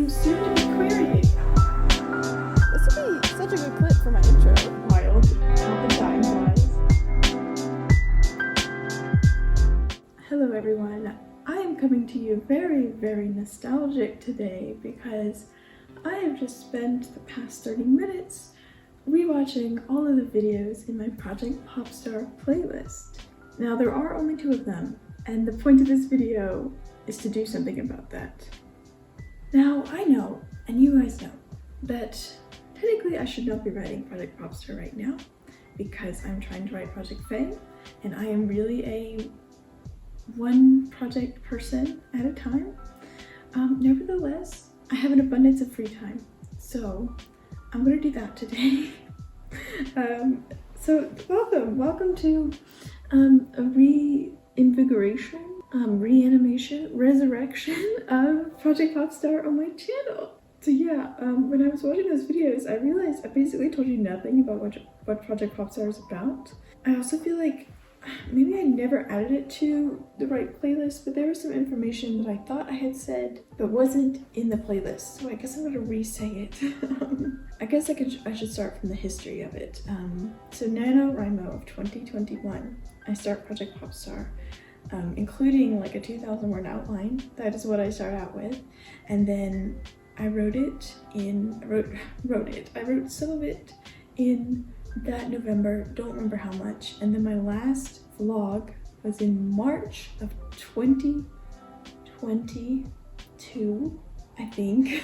to soon to be querying. This would be such a good clip for my intro. Wild, how the time flies. Hello everyone, I am coming to you very, very nostalgic today because I have just spent the past 30 minutes rewatching all of the videos in my Project Popstar playlist. Now there are only 2 of them, and the point of this video is to do something about that. Now I know, and you guys know, that technically I should not be writing Project Popstar right now because I'm trying to write Project Fae, and I am really a one project person at a time. Nevertheless, I have an abundance of free time, so I'm gonna do that today. So welcome to a reinvigoration, reanimation, resurrection of Project Popstar on my channel. So yeah, when I was watching those videos, I realized I basically told you nothing about what Project Popstar is about. I also feel like maybe I never added it to the right playlist, but there was some information that I thought I had said but wasn't in the playlist, so I guess I'm gonna re-say it. I guess I should start from the history of it. So NaNoWriMo of 2021, I start Project Popstar, including like a 2,000 word outline. That is what I start out with, and then I wrote some of it in that November, don't remember how much, and then my last vlog was in March of 2022, I think.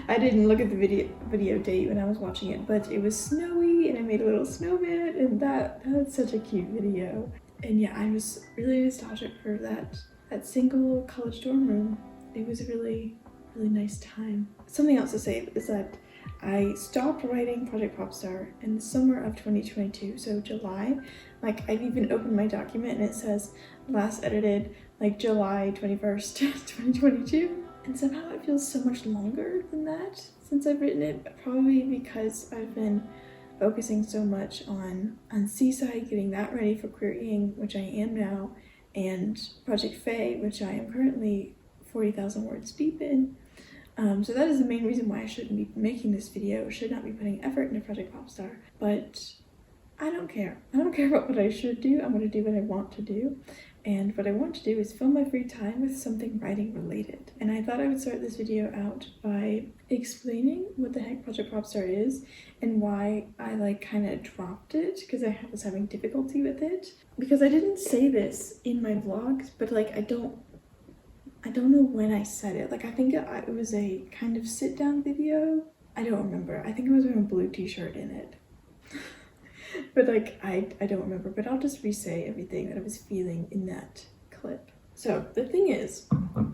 I didn't look at the video date when I was watching it, but it was snowy and I made a little snowman, and that's such a cute video. And yeah, I was really nostalgic for that single college dorm room. It was a really nice time. Something else to say is that I stopped writing Project Popstar in the summer of 2022, so July. Like, I've even opened my document and it says last edited like July 21st, 2022. And somehow it feels so much longer than that since I've written it, probably because I've been focusing so much on Seaside, getting that ready for querying, which I am now, and Project Fae, which I am currently 40,000 words deep in. So that is the main reason why I shouldn't be making this video, should not be putting effort into Project Popstar, but I don't care. I don't care about what I should do. I'm going to do what I want to do, and what I want to do is fill my free time with something writing related. And I thought I would start this video out by explaining what the heck Project Popstar is and why I like kind of dropped it, because I was having difficulty with it. Because I didn't say this in my vlogs, but like I don't know when I said it. Like, I think it was a kind of sit-down video. I don't remember. I think I was wearing a blue t-shirt in it. But like, I don't remember. But I'll just re-say everything that I was feeling in that clip. So the thing is,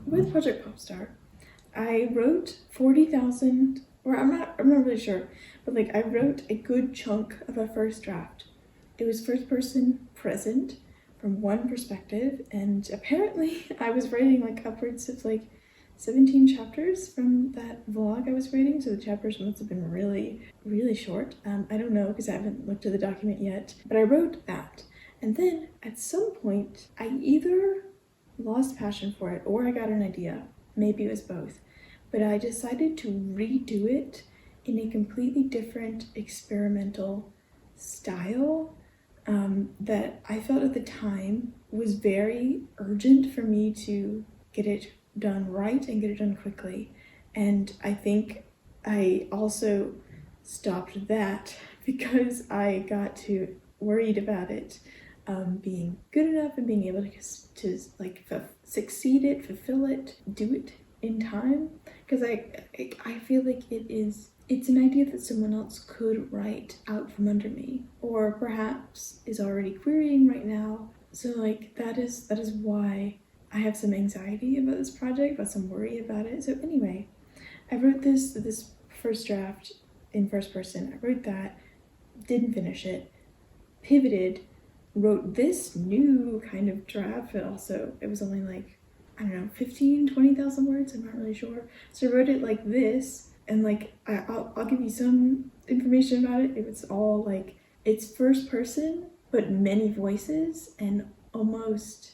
with Project Popstar, I wrote 40,000, or I'm not really sure, but like I wrote a good chunk of a first draft. It was first person present, from one perspective, and apparently I was writing like upwards of like 17 chapters from that vlog I was writing, so the chapters must have been really short. I don't know because I haven't looked at the document yet, but I wrote that, and then at some point I either lost passion for it or I got an idea, maybe it was both, but I decided to redo it in a completely different experimental style that I felt at the time was very urgent for me to get it done right and get it done quickly. And I think I also stopped that because I got too worried about it being good enough and being able to like succeed it, fulfill it, do it in time. Because I feel like it's an idea that someone else could write out from under me, or perhaps is already querying right now. So like that is why I have some anxiety about this project, but some worry about it. So anyway, I wrote this first draft in first person. I wrote that, didn't finish it, pivoted, wrote this new kind of draft, but also it was only like, I don't know, 20,000 words, I'm not really sure. So I wrote it like this. And like, I'll give you some information about it. It was all like, it's first person, but many voices, and almost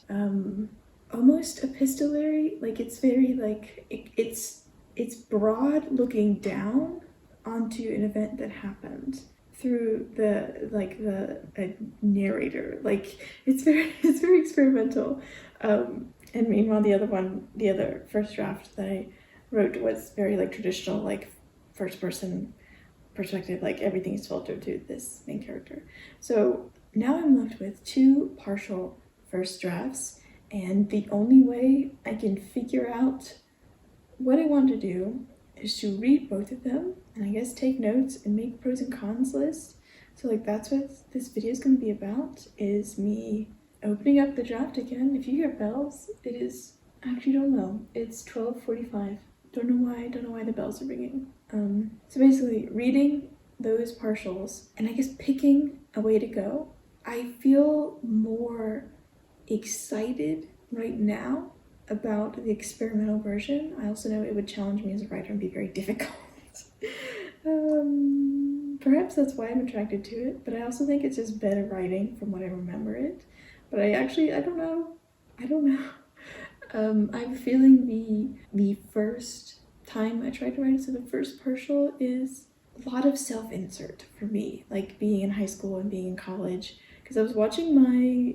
epistolary. Like, it's very like, it's it's broad looking down onto an event that happened through a narrator. Like it's very experimental. And meanwhile the other first draft that I wrote was very like traditional, like first person perspective, like everything is filtered through this main character. So now I'm left with 2 partial first drafts, and the only way I can figure out what I want to do is to read both of them and I guess take notes and make pros and cons lists. So like that's what this video is going to be about, is me opening up the draft again. If you hear bells, it is, I actually don't know, it's 12:45. Don't know why the bells are ringing. So basically reading those partials and I guess picking a way to go. I feel more excited right now about the experimental version. I also know it would challenge me as a writer and be very difficult. Perhaps that's why I'm attracted to it, but I also think it's just better writing from what I remember it. But I don't know. I'm feeling the first time I tried to write it, so the first partial is a lot of self-insert for me, like being in high school and being in college, because I was watching my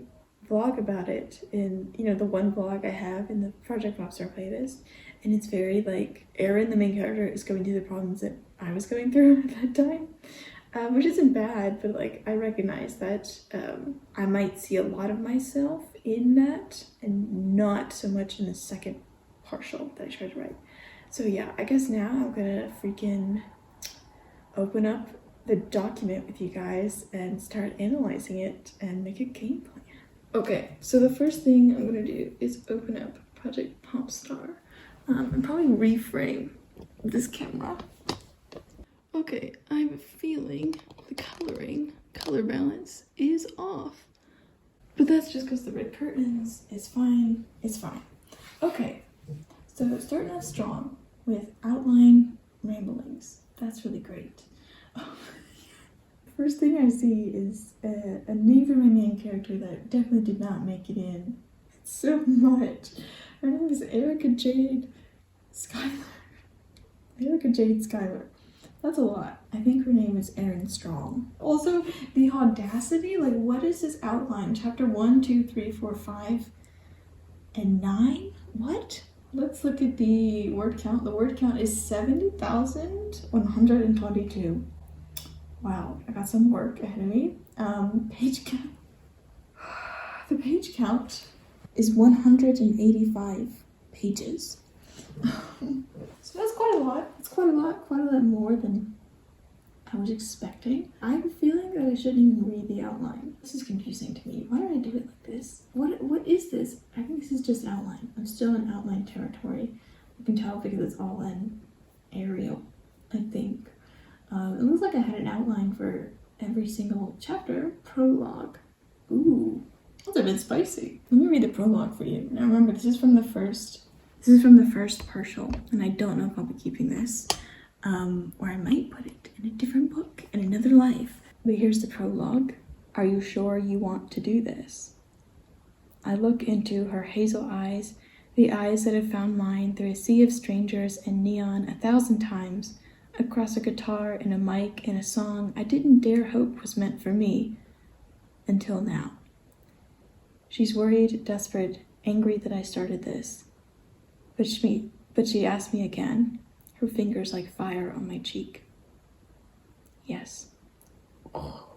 vlog about it in, the one vlog I have in the Project Popstar playlist, and it's very like Erin, the main character, is going through the problems that I was going through at that time, which isn't bad, but like I recognize that I might see a lot of myself in that and not so much in the second partial that I tried to write. So yeah, I guess now I'm gonna freaking open up the document with you guys and start analyzing it and make a game plan. Okay, so the first thing I'm gonna do is open up Project Popstar and probably reframe this camera. Okay, I'm feeling the color balance is off. But that's just because the red curtains is fine. It's fine. Okay, so starting off strong with outline ramblings. That's really great. First thing I see is a name for my main character that definitely did not make it in so much. Her name is Erica Jade Schuyler. That's a lot. I think her name is Erin Strong. Also, the audacity, like what is this outline? Chapter 1, 2, 3, 4, 5, and 9? What? Let's look at the word count. The word count is 70,122. Wow, I got some work ahead of me. Page count. The page count is 185 pages. So that's quite a lot. It's quite a lot more than I was expecting. I have a feeling that I shouldn't even read the outline. This is confusing to me. Why did I do it like this? What is this? I think this is just outline. I'm still in outline territory. You can tell because it's all in Arial, I think. It looks like I had an outline for every single chapter. Prologue. Ooh, that's a bit spicy. Let me read the prologue for you. Now remember, this is from the first partial, and I don't know if I'll be keeping this, or I might put it in a different book in another life. But here's the prologue. Are you sure you want to do this? I look into her hazel eyes, the eyes that have found mine through a sea of strangers and neon 1,000 times, across a guitar and a mic and a song I didn't dare hope was meant for me, until now. She's worried, desperate, angry that I started this. But she asked me again, her fingers like fire on my cheek. Yes. Oh.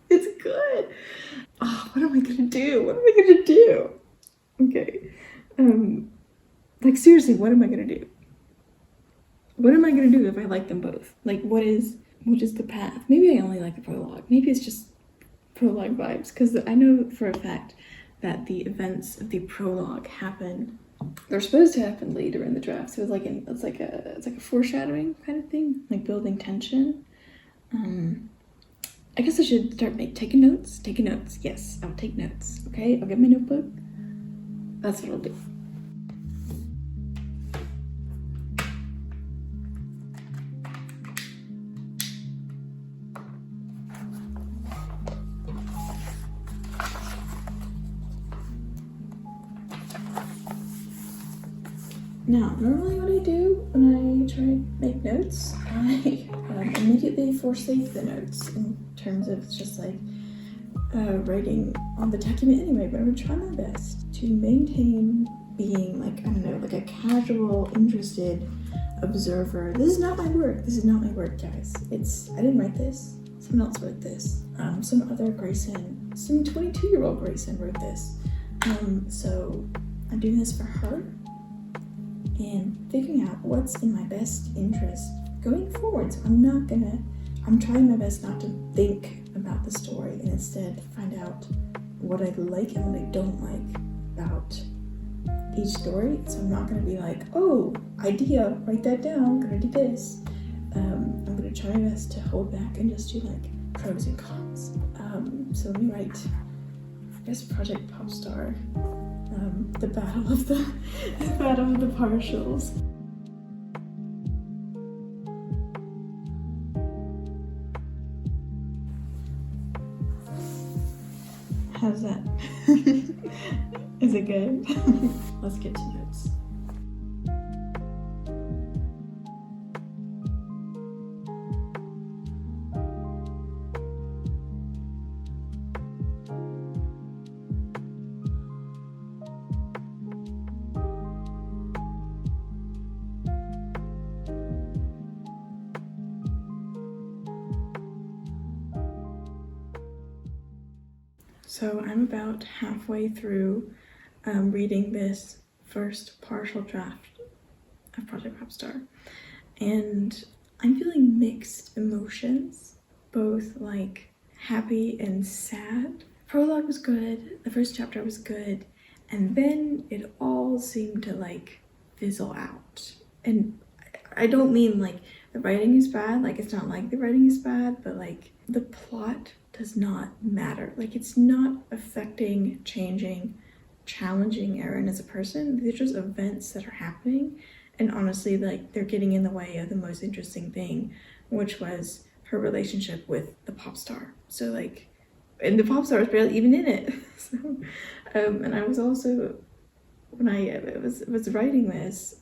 It's good. Oh, what am I gonna do? Okay. Like seriously, what am I gonna do? What am I gonna do if I like them both? Like what is the path? Maybe I only like the prologue. Maybe it's just prologue vibes, because I know for a fact that the events of the prologue happen. They're supposed to happen later in the draft, so it's like a foreshadowing kind of thing, like building tension. I guess I should start taking notes. Yes, I'll take notes. Okay, I'll get my notebook. That's what I'll do. Now, normally what I do when I try to make notes, I immediately forsake the notes in terms of just like writing on the document anyway, but I'm gonna try my best to maintain being like, I don't know, like a casual, interested observer. This is not my work. This is not my work, guys. I didn't write this. Someone else wrote this. Some other Grayson, some 22-year-old Grayson wrote this. So I'm doing this for her and figuring out what's in my best interest going forward. So I'm trying my best not to think about the story and instead find out what I like and what I don't like about each story. So I'm not gonna be like, oh, idea, write that down, I'm gonna do this. I'm gonna try my best to hold back and just do like pros and cons. So let me write, I guess, Project Popstar, the battle of the partials. How's that? Is it good? Let's get to notes. So I'm about halfway through reading this first partial draft of Project Popstar, and I'm feeling mixed emotions, both like happy and sad. Prologue was good, the first chapter was good, and then it all seemed to like fizzle out. And I don't mean like the writing is bad, like it's not like the writing is bad, but like the plot does not matter. Like it's not affecting, changing, challenging Erin as a person. They're just events that are happening, and honestly, like they're getting in the way of the most interesting thing, which was her relationship with the pop star. So like, and the pop star was barely even in it. So, and I was also, when I was writing this,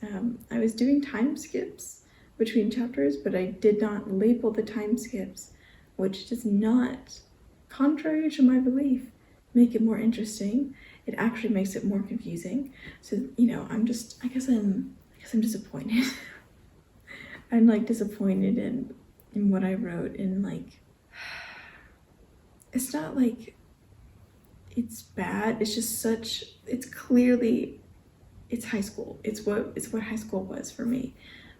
I was doing time skips between chapters, but I did not label the time skips, which does not, contrary to my belief, make it more interesting. It actually makes it more confusing. So, you know, I guess I'm disappointed. I'm like disappointed in what I wrote, and like, it's not like it's bad. It's just it's clearly, it's high school. It's what high school was for me.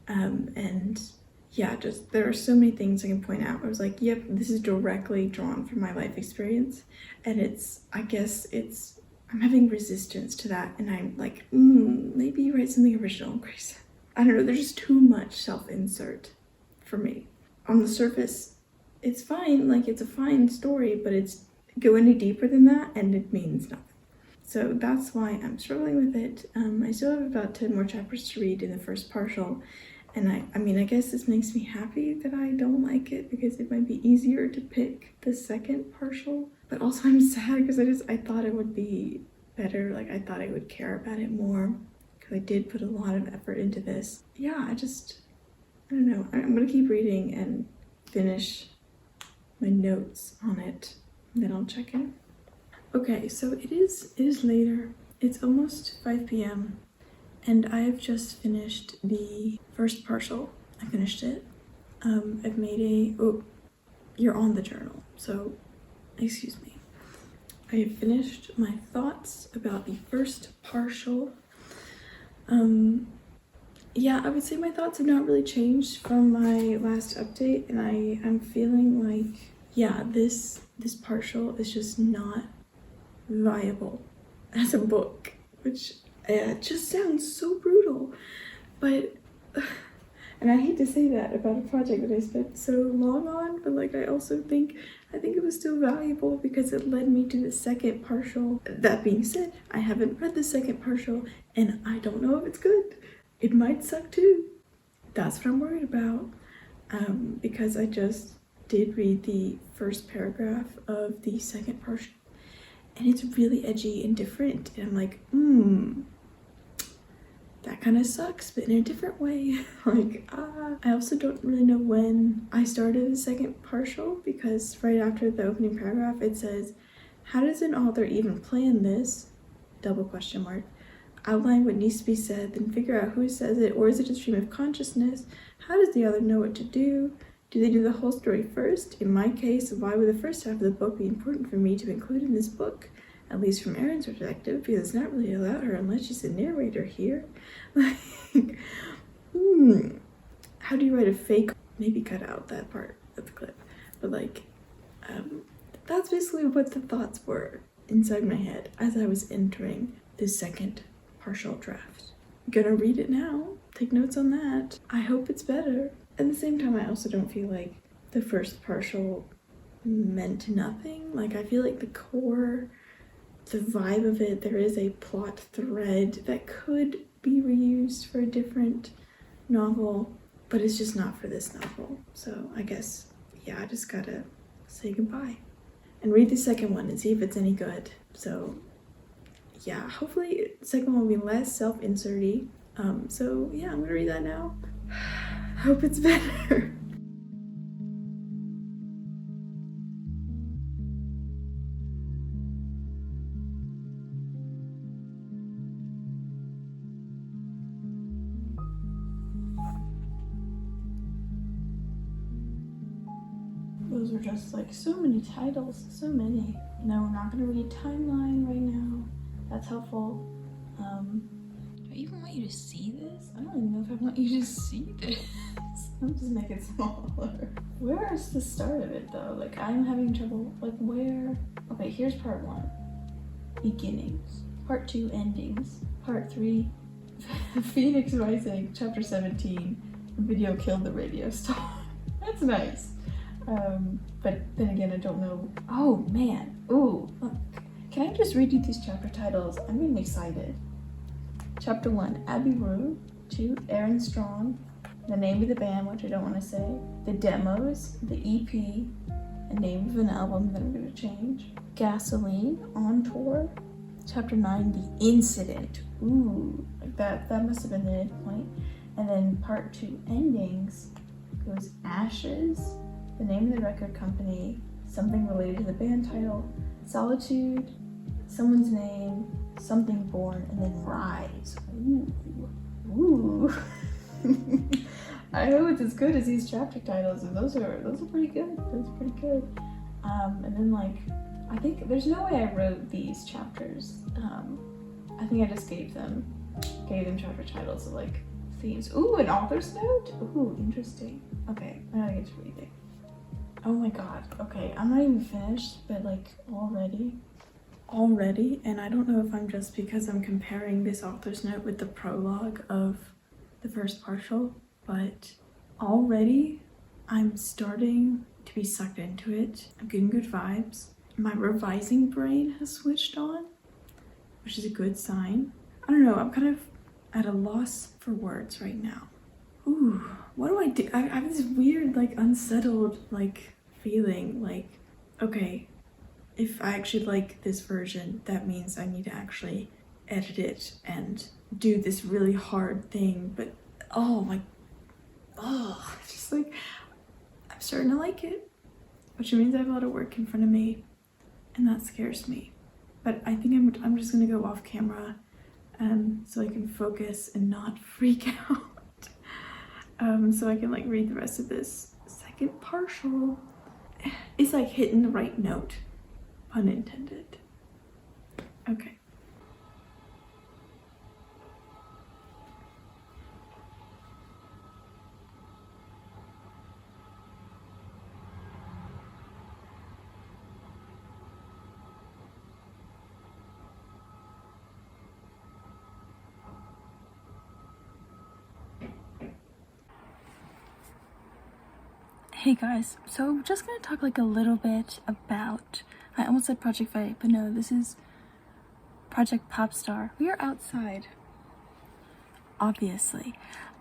And yeah, just there are so many things I can point out. I was like, yep, this is directly drawn from my life experience. And I'm having resistance to that. And I'm like, maybe you write something original, Grace. I don't know, there's just too much self-insert for me. On the surface, it's fine, like it's a fine story, but it's go any deeper than that and it means nothing. So that's why I'm struggling with it. I still have about 10 more chapters to read in the first partial. And I guess this makes me happy that I don't like it, because it might be easier to pick the second partial. But also I'm sad because I thought it would be better. Like I thought I would care about it more, because I did put a lot of effort into this. Yeah, I don't know. I'm gonna keep reading and finish my notes on it, and then I'll check in. Okay, so it is later. It's almost 5 p.m. and I've just finished the first partial. I finished it. I've made you're on the journal, so excuse me. I have finished my thoughts about the first partial. Yeah, I would say my thoughts have not really changed from my last update, and I'm feeling like, yeah, this partial is just not viable as a book, which just sounds so brutal. But and I hate to say that about a project that I spent so long on, but like I think it was still valuable because it led me to the second partial. That being said, I haven't read the second partial and I don't know if it's good. It might suck too. That's what I'm worried about, because I just did read the first paragraph of the second partial and it's really edgy and different, and I'm like, that kind of sucks, but in a different way. Like, I also don't really know when I started the second partial, because right after the opening paragraph it says, how does an author even plan this? Double question mark. Outline what needs to be said, then figure out who says it, or is it a stream of consciousness? How does the author know what to do? Do they do the whole story first? In my case, why would the first half of the book be important for me to include in this book? At least from Erin's perspective, because it's not really about her unless she's a narrator here. Like, how do you write a fake? Maybe cut out that part of the clip. But like, that's basically what the thoughts were inside my head as I was entering this second partial draft. I'm gonna read it now, take notes on that. I hope it's better. At the same time, I also don't feel like the first partial meant nothing. Like, I feel like the core, the vibe of it, there is a plot thread that could be reused for a different novel, but it's just not for this novel. So I guess, yeah, I just gotta say goodbye and read the second one and see if it's any good. So yeah, hopefully the second one will be less self-inserty. So yeah, I'm gonna read that now. Hope it's better. Those are just like so many titles, so many. No, we're not gonna read timeline right now. That's helpful. Do I even want you to see this? I don't even know if I want you to see this. I'll just make it smaller. Where is the start of it though? Like, I'm having trouble, like where? Okay, here's part 1, beginnings. Part 2, endings. Part 3, Phoenix Rising, chapter 17, video killed the radio star. That's nice. But then again, I don't know. Oh man, ooh, look. Can I just read you these chapter titles? I'm getting excited. Chapter 1, Abbey Road. 2, Erin Strong. The name of the band, which I don't want to say. The demos, the EP, a name of an album that I'm going to change. Gasoline, On Tour. Chapter 9, The Incident. Ooh, like that must have been the midpoint. And then part 2, endings, goes Ashes, the name of the record company, something related to the band title, Solitude, someone's name, something born, and then Rise. Ooh. I hope it's as good as these chapter titles, and those are pretty good. Those are pretty good. And then like, I think there's no way I wrote these chapters. I think I just gave them chapter titles of like themes. Ooh, an author's note? Ooh, interesting. Okay, I gotta get to reading. Oh my god, okay, I'm not even finished, but like already, and I don't know if I'm just because I'm comparing this author's note with the prologue of the first partial, but already I'm starting to be sucked into it. I'm getting good vibes. My revising brain has switched on, which is a good sign. I don't know, I'm kind of at a loss for words right now. Ooh, what do I do? I have this weird, like, unsettled, like, feeling like, okay, if I actually like this version, that means I need to actually edit it and do this really hard thing. But it's just like, I'm starting to like it, which means I have a lot of work in front of me, and that scares me. But I think I'm just gonna go off camera so I can focus and not freak out. So I can like read the rest of this second partial. It's like hitting the right note, pun intended. Okay. Hey guys, so I'm just gonna talk like a little bit about, I almost said Project Fight, but no, this is Project Popstar. We are outside, obviously.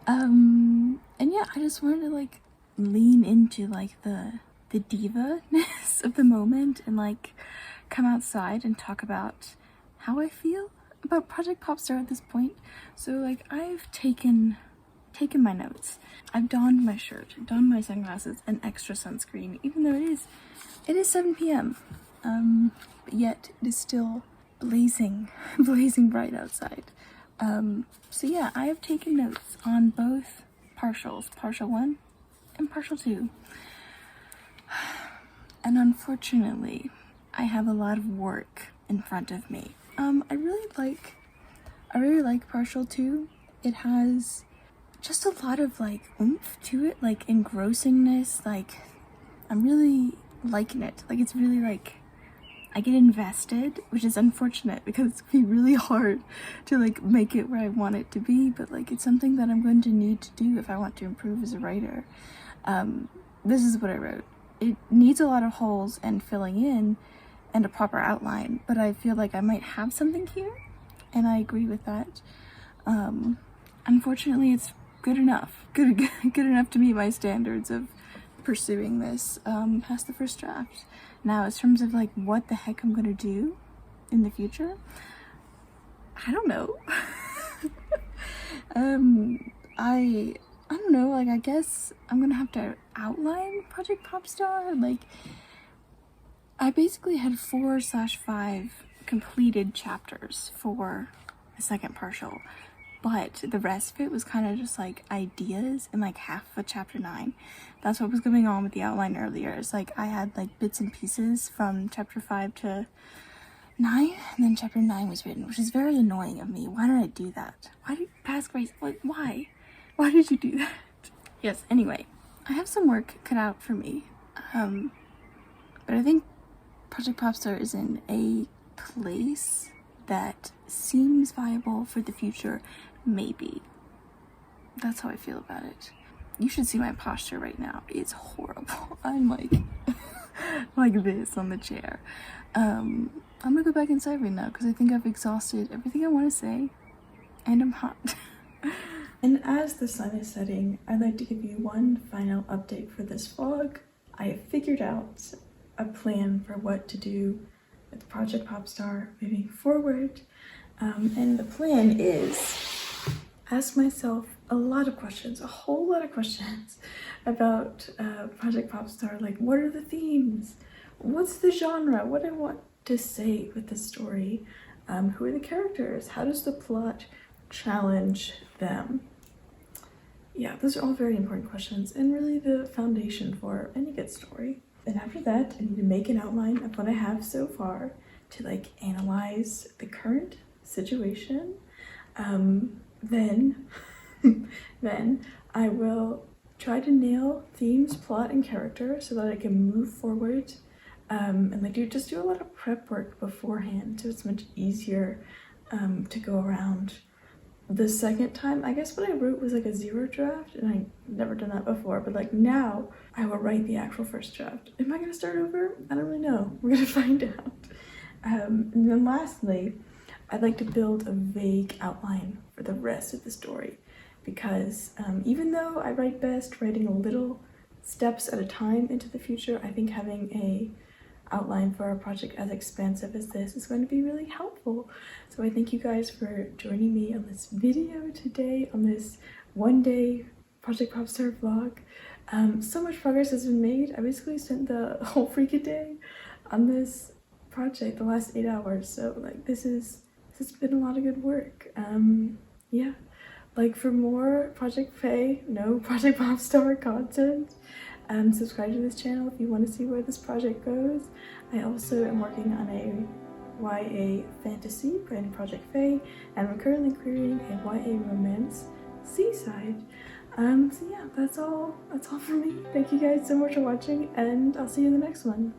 And yeah, I just wanted to like lean into like the diva-ness of the moment and like come outside and talk about how I feel about Project Popstar at this point. So like I've taken my notes. I've donned my shirt, donned my sunglasses, and extra sunscreen, even though it is 7 p.m. But yet it is still blazing bright outside. So yeah, I have taken notes on both partials, partial 1 and partial 2. And unfortunately, I have a lot of work in front of me. I really like partial 2. It has just a lot of like oomph to it, like engrossingness. Like I'm really liking it. Like it's really like I get invested, which is unfortunate because it's gonna be really hard to like make it where I want it to be, but like it's something that I'm going to need to do if I want to improve as a writer. This is what I wrote. It needs a lot of holes and filling in and a proper outline, but I feel like I might have something here, and I agree with that. Unfortunately, it's good enough enough to meet my standards of pursuing this past the first draft. Now, in terms of like what the heck I'm gonna do in the future, I don't know. I don't know, like I guess I'm gonna have to outline Project Popstar. Like I basically had 4/5 completed chapters for the second partial, but the rest of it was kind of just like ideas and like half of chapter 9. That's what was going on with the outline earlier. It's like I had like bits and pieces from chapter 5 to 9, and then chapter 9 was written, which is very annoying of me. Why did I do that? Why did past grace? Like why? Why did you do that? Yes. Anyway, I have some work cut out for me, but I think Project Popstar is in a place that seems viable for the future. Maybe. That's how I feel about it. You should see my posture right now. It's horrible. I'm like like this on the chair. I'm gonna go back inside right now because I think I've exhausted everything I want to say, and I'm hot. And as the sun is setting, I'd like to give you one final update for this vlog. I have figured out a plan for what to do with Project Popstar moving forward. And the plan is ask myself a lot of questions, a whole lot of questions about Project Popstar. Like, what are the themes? What's the genre? What do I want to say with the story? Who are the characters? How does the plot challenge them? Yeah, those are all very important questions and really the foundation for any good story. And after that, I need to make an outline of what I have so far to like analyze the current situation. Then I will try to nail themes, plot, and character so that I can move forward and like do a lot of prep work beforehand, so it's much easier to go around. The second time, I guess what I wrote was like a 0 draft, and I've never done that before, but like now I will write the actual first draft. Am I gonna start over? I don't really know. We're gonna find out. And then lastly, I'd like to build a vague outline for the rest of the story, because even though I write best writing a little steps at a time into the future, I think having a outline for a project as expansive as this is going to be really helpful. So I thank you guys for joining me on this video today, on this one-day Project Popstar vlog. So much progress has been made. I basically spent the whole freaking day on this project, the last 8 hours, so like this has been a lot of good work. Yeah, like for more Project Popstar content, subscribe to this channel if you want to see where this project goes. I also am working on a YA fantasy in Project Fae, and I'm currently creating a YA romance Seaside. So yeah, that's all for me. Thank you guys so much for watching, and I'll see you in the next one.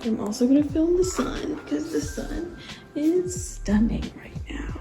I'm also gonna film the sun because the sun is stunning right now.